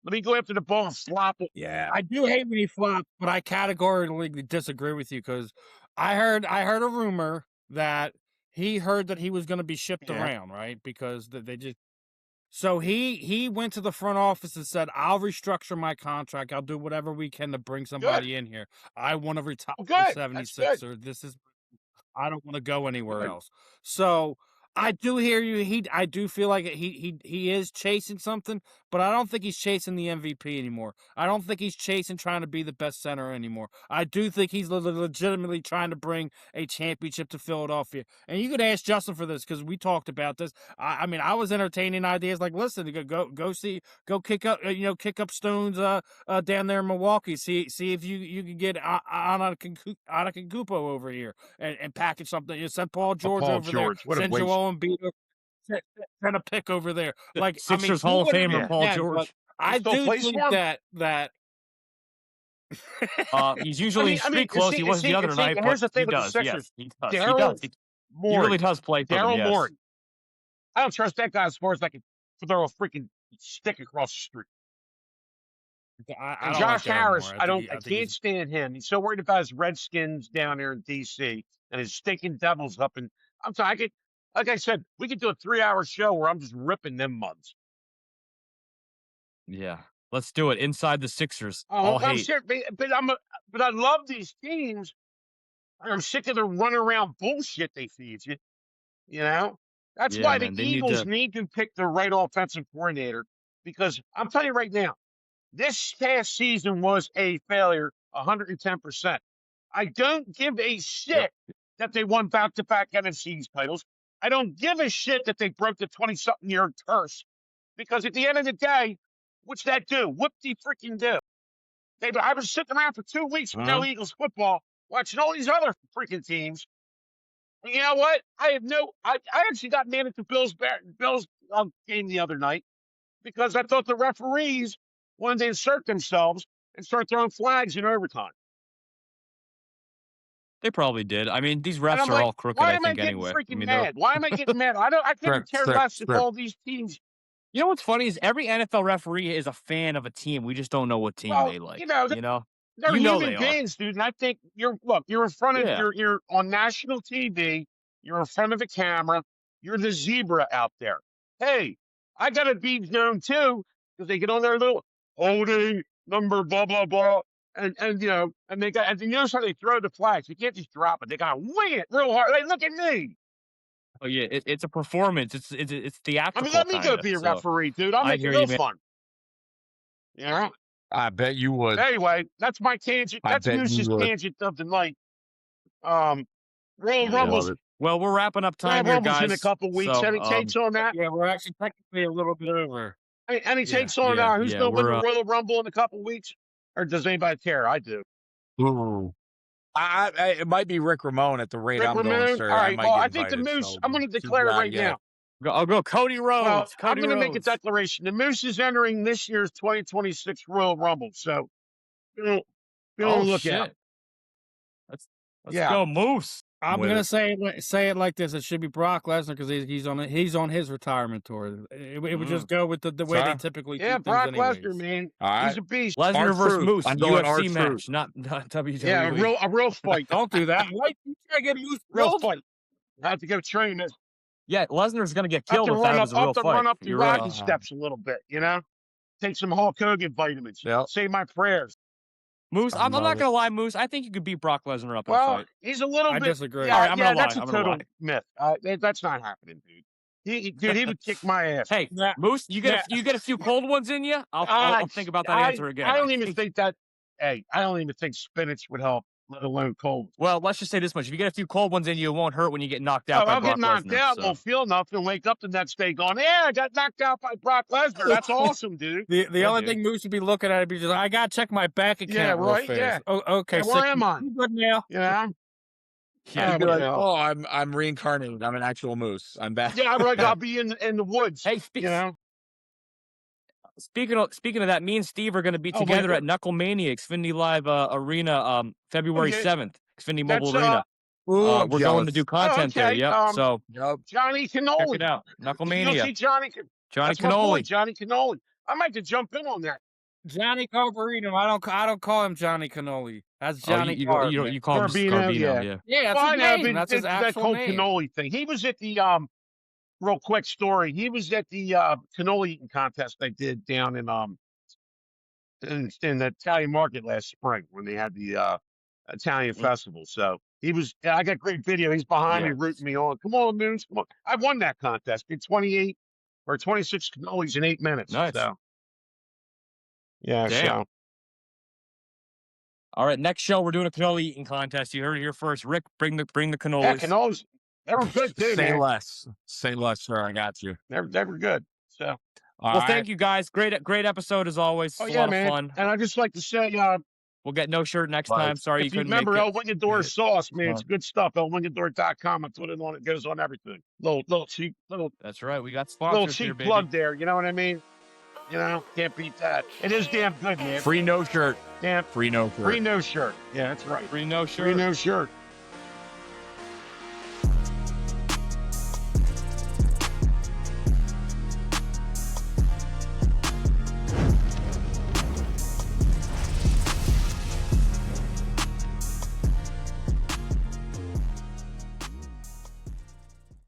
Speaker 2: Let me go after the ball and flop it.
Speaker 1: Yeah.
Speaker 4: I do hate when he flops, but I categorically disagree with you because I heard a rumor that he heard that he was going to be shipped
Speaker 2: Yeah.
Speaker 4: around, right? Because they just so he went to the front office and said, "I'll restructure my contract. I'll do whatever we can to bring somebody in here. I want to retire
Speaker 2: Well,
Speaker 4: the
Speaker 2: good. That's good.
Speaker 4: 76er. This is I don't want to go anywhere
Speaker 2: Good.
Speaker 4: else." So I do hear you. I do feel like he is chasing something, but I don't think he's chasing the MVP anymore. I don't think he's chasing trying to be the best center anymore. I do think he's legitimately trying to bring a championship to Philadelphia. And you could ask Justin for this because we talked about this. I mean, I was entertaining ideas like, listen, go kick up stones down there in Milwaukee. See if you can get Antetokounmpo over here and package something. You send Paul George
Speaker 2: Paul
Speaker 4: over
Speaker 2: George,
Speaker 4: there.
Speaker 2: what a
Speaker 4: Send
Speaker 2: waste.
Speaker 4: Joel Embiid. Send a pick over there. Like
Speaker 3: Sixers
Speaker 4: I mean,
Speaker 3: Hall of Famer
Speaker 2: Yeah.
Speaker 3: Paul George.
Speaker 4: I
Speaker 2: still
Speaker 4: do
Speaker 2: plays
Speaker 4: think
Speaker 2: for him?
Speaker 4: that
Speaker 3: He's usually in street clothes. He was the other night,
Speaker 2: here's the
Speaker 3: but
Speaker 2: thing
Speaker 3: he
Speaker 2: with the
Speaker 3: does.
Speaker 2: Sixers.
Speaker 3: Yes, he does.
Speaker 2: Daryl
Speaker 3: He
Speaker 2: Morey.
Speaker 3: really does play for them.
Speaker 2: Daryl
Speaker 3: Yes.
Speaker 2: Morey. I don't trust that guy as far as I can throw a freaking stick across the street.
Speaker 4: I
Speaker 2: And
Speaker 4: don't
Speaker 2: Josh
Speaker 4: like Daryl
Speaker 2: Harris,
Speaker 4: Morey.
Speaker 2: I can't stand him. He's so worried about his Redskins down there in DC and his stinking Devils up in. I'm sorry, like I said, we could do a 3-hour show where I'm just ripping them mugs.
Speaker 3: Yeah. Let's do it. Inside the Sixers.
Speaker 2: Oh,
Speaker 3: All
Speaker 2: I'm
Speaker 3: hate.
Speaker 2: sure, but I love these teams. I'm sick of the run around bullshit they feed you. You know, that's
Speaker 3: Yeah,
Speaker 2: why
Speaker 3: man,
Speaker 2: the
Speaker 3: they need
Speaker 2: Eagles
Speaker 3: to-
Speaker 2: need to pick the right offensive coordinator. Because I'm telling you right now, this past season was a failure, 110%. I don't give a shit that they won back-to-back NFC titles. I don't give a shit that they broke the 20-something-year curse. Because at the end of the day, what's that do? Whoop-de-freaking do? I was sitting around for 2 weeks with no Eagles football, watching all these other freaking teams. And you know what? I actually got mad at the Bills game the other night because I thought the referees wanted to insert themselves and start throwing flags in overtime.
Speaker 3: They probably did. I mean, these
Speaker 2: And
Speaker 3: refs
Speaker 2: I'm
Speaker 3: are
Speaker 2: like,
Speaker 3: all crooked,
Speaker 2: why
Speaker 3: I
Speaker 2: am I
Speaker 3: think,
Speaker 2: getting
Speaker 3: anyway.
Speaker 2: freaking
Speaker 3: I mean,
Speaker 2: mad? Why am I getting mad? I couldn't care less if all these teams.
Speaker 3: You know what's funny is every NFL referee is a fan of a team. We just don't know what team they like.
Speaker 2: They're
Speaker 3: You know
Speaker 2: human
Speaker 3: they are.
Speaker 2: beings, dude. And I think you're in front of you're on national TV. You're in front of a camera. You're the zebra out there. Hey, I got to be known too because they get on their little holding number, blah blah blah, and they got and you notice how they throw the flags. You can't just drop it. They got to wing it real hard. Like, look at me.
Speaker 3: Oh yeah, it's a performance. It's
Speaker 2: I
Speaker 3: theatrical.
Speaker 2: mean, let me go
Speaker 3: kinda,
Speaker 2: be a
Speaker 3: so
Speaker 2: referee, dude. I'll
Speaker 3: I
Speaker 2: make it
Speaker 3: hear
Speaker 2: real
Speaker 3: you, man.
Speaker 2: fun. Yeah.
Speaker 1: I bet you would.
Speaker 2: Anyway, that's my tangent.
Speaker 1: I
Speaker 2: That's
Speaker 1: bet you
Speaker 2: Moose's
Speaker 1: would.
Speaker 2: tangent of the night. Royal
Speaker 1: I
Speaker 2: Rumbles.
Speaker 1: love it.
Speaker 3: Well, we're wrapping up
Speaker 2: Royal
Speaker 3: time here,
Speaker 2: Rumbles in a
Speaker 3: guys.
Speaker 2: couple weeks.
Speaker 3: So
Speaker 2: Any takes on that?
Speaker 4: Yeah, we're actually technically a little bit over.
Speaker 2: Any
Speaker 4: Yeah,
Speaker 2: takes on who's
Speaker 3: yeah,
Speaker 2: going to win the
Speaker 3: we're
Speaker 2: Royal Rumble in a couple weeks? Or does anybody care? I do.
Speaker 1: Ooh. It might be Rick Ramone at the rate
Speaker 2: Rick
Speaker 1: I'm going,
Speaker 2: Ramone.
Speaker 1: sir.
Speaker 2: All
Speaker 1: I
Speaker 2: right.
Speaker 1: might
Speaker 2: Well,
Speaker 1: get
Speaker 2: I think the
Speaker 1: invited.
Speaker 2: Moose.
Speaker 1: So
Speaker 2: I'm going to
Speaker 1: too
Speaker 2: declare
Speaker 1: bad,
Speaker 2: right
Speaker 1: yeah.
Speaker 2: now.
Speaker 3: I'll go Cody Rhodes.
Speaker 2: Well,
Speaker 3: Cody
Speaker 2: I'm going to make a
Speaker 3: Rhodes.
Speaker 2: declaration. The Moose is entering this year's 2026 Royal Rumble. So, be on the lookout.
Speaker 3: Shit. Let's
Speaker 2: Yeah.
Speaker 3: go Moose.
Speaker 4: I'm
Speaker 1: With
Speaker 4: gonna
Speaker 1: it.
Speaker 4: say it like this: it should be Brock Lesnar because he's on his retirement tour. It would just go with the way they
Speaker 1: Sorry.
Speaker 4: typically
Speaker 2: Yeah,
Speaker 4: do things
Speaker 2: Brock
Speaker 4: anyways.
Speaker 2: Lesnar, man.
Speaker 1: All
Speaker 2: He's
Speaker 1: right.
Speaker 2: a beast.
Speaker 3: Lesnar
Speaker 1: Art
Speaker 3: versus
Speaker 1: Truth.
Speaker 3: Moose.
Speaker 1: I'm going Art
Speaker 3: UFC
Speaker 1: Truth.
Speaker 3: match, not WWE.
Speaker 2: Yeah, a real fight.
Speaker 4: Don't do that. Why you try to get Moose
Speaker 2: Real
Speaker 4: killed?
Speaker 2: fight. I have to go train it.
Speaker 3: Yeah, Lesnar's gonna get
Speaker 2: I have
Speaker 3: killed
Speaker 2: to
Speaker 3: if that
Speaker 2: run up,
Speaker 3: was a real fight.
Speaker 2: run up the
Speaker 3: You're right.
Speaker 2: Rocky steps a little bit, you know? Take some Hulk Hogan vitamins.
Speaker 1: Yep.
Speaker 2: Say my prayers.
Speaker 3: Moose,
Speaker 1: I
Speaker 3: I'm not
Speaker 1: love it.
Speaker 3: gonna lie, Moose. I think you could beat Brock Lesnar up in a
Speaker 2: Well,
Speaker 3: fight.
Speaker 2: he's a little
Speaker 4: I
Speaker 2: bit.
Speaker 4: disagree.
Speaker 2: Yeah,
Speaker 3: All right, I'm
Speaker 2: yeah,
Speaker 3: gonna lie.
Speaker 2: that's a
Speaker 3: I'm gonna
Speaker 2: total
Speaker 3: lie.
Speaker 2: myth. That's not happening, dude. Dude, he would kick my ass.
Speaker 3: Hey,
Speaker 4: Yeah.
Speaker 3: Moose, you get a few cold ones in you. I'll think about that answer again.
Speaker 2: I don't even think that. Hey, I don't even think spinach would help, let alone cold.
Speaker 3: Well, let's just say this much: if you get a few cold ones in you, it won't hurt when you get knocked out by
Speaker 2: I'll
Speaker 3: Brock
Speaker 2: get knocked
Speaker 3: Lesnar.
Speaker 2: out,
Speaker 3: So.
Speaker 2: won't feel nothing, wake up the next day going, yeah, I got knocked out by Brock Lesnar. That's awesome, dude.
Speaker 4: The only thing Moose would be looking at would be just, I gotta check my bank account.
Speaker 2: Yeah,
Speaker 4: real
Speaker 2: right,
Speaker 4: fast.
Speaker 2: yeah.
Speaker 4: Oh, okay.
Speaker 2: Yeah, where am I?
Speaker 4: You good now?
Speaker 2: You know?
Speaker 3: Yeah.
Speaker 1: You'd be
Speaker 2: what
Speaker 1: like,
Speaker 2: the hell?
Speaker 1: oh, I'm reincarnated. I'm an actual moose. I'm back.
Speaker 2: Yeah, I'm like, I'll be in the woods.
Speaker 3: Hey,
Speaker 2: you know?
Speaker 3: Speaking of that, me and Steve are going to be
Speaker 2: Oh,
Speaker 3: together
Speaker 2: wait,
Speaker 3: at Knucklemania Xfinity Live Arena, February
Speaker 2: Okay.
Speaker 3: 7th, Xfinity Mobile
Speaker 2: That's,
Speaker 3: Arena.
Speaker 1: Ooh, I'm
Speaker 3: We're going
Speaker 1: jealous.
Speaker 3: to do content there.
Speaker 2: okay,
Speaker 3: Yep. So
Speaker 1: Yep.
Speaker 2: Johnny
Speaker 3: check
Speaker 2: Cannoli.
Speaker 3: it out.
Speaker 2: You'll
Speaker 3: Knucklemania.
Speaker 2: see Johnny.
Speaker 3: Johnny
Speaker 2: That's my boy,
Speaker 3: Cannoli.
Speaker 2: Johnny Cannoli. I might have to jump in on that.
Speaker 4: Johnny Carbarino. I don't call him Johnny Cannoli. That's Johnny
Speaker 3: you
Speaker 4: Carb.
Speaker 3: call him
Speaker 2: Garbino,
Speaker 3: Scarbino.
Speaker 2: yeah.
Speaker 3: Yeah.
Speaker 4: Yeah,
Speaker 2: Well, I
Speaker 4: that's
Speaker 2: know,
Speaker 4: his name.
Speaker 2: but
Speaker 4: That's his
Speaker 2: that
Speaker 4: actual
Speaker 2: whole
Speaker 4: name.
Speaker 2: cannoli thing. He was at the real quick story. He was at the cannoli eating contest they did down in the Italian market last spring when they had the Italian festival. So he was. I got great video. He's behind me, rooting me on. Come on, Moons. Come on. I won that contest. Did 28 or 26 cannolis in 8 minutes.
Speaker 3: Nice.
Speaker 2: So yeah.
Speaker 3: Damn.
Speaker 2: So
Speaker 3: All right, next show we're doing a cannoli eating contest. You heard it here first. Rick, bring the
Speaker 2: yeah,
Speaker 3: cannolis.
Speaker 2: cannolis. They were good too,
Speaker 1: Say
Speaker 2: man.
Speaker 1: less. Say less, sir. I got you.
Speaker 2: They were good. So.
Speaker 3: Well, thank you guys. Great episode as always.
Speaker 2: Oh
Speaker 3: a
Speaker 2: yeah,
Speaker 3: lot
Speaker 2: man.
Speaker 3: of fun.
Speaker 2: And I'd just like to say,
Speaker 3: We'll get no shirt next
Speaker 1: Right.
Speaker 3: time. Sorry you
Speaker 2: if you
Speaker 3: couldn't
Speaker 2: remember
Speaker 3: make
Speaker 2: El
Speaker 3: it.
Speaker 2: Wingador sauce, man, it's good stuff. ElWingador.com. I put it on. It goes on everything. Little cheap,
Speaker 3: That's right. We got
Speaker 2: little
Speaker 3: sponsors here,
Speaker 2: cheap
Speaker 3: baby.
Speaker 2: plug there. You know what I mean? You know, can't beat that. It is damn good, man.
Speaker 1: Free no shirt.
Speaker 2: Damn
Speaker 1: Free no shirt.
Speaker 2: free no shirt. Yeah, that's right.
Speaker 3: Free no shirt.
Speaker 2: Free no shirt.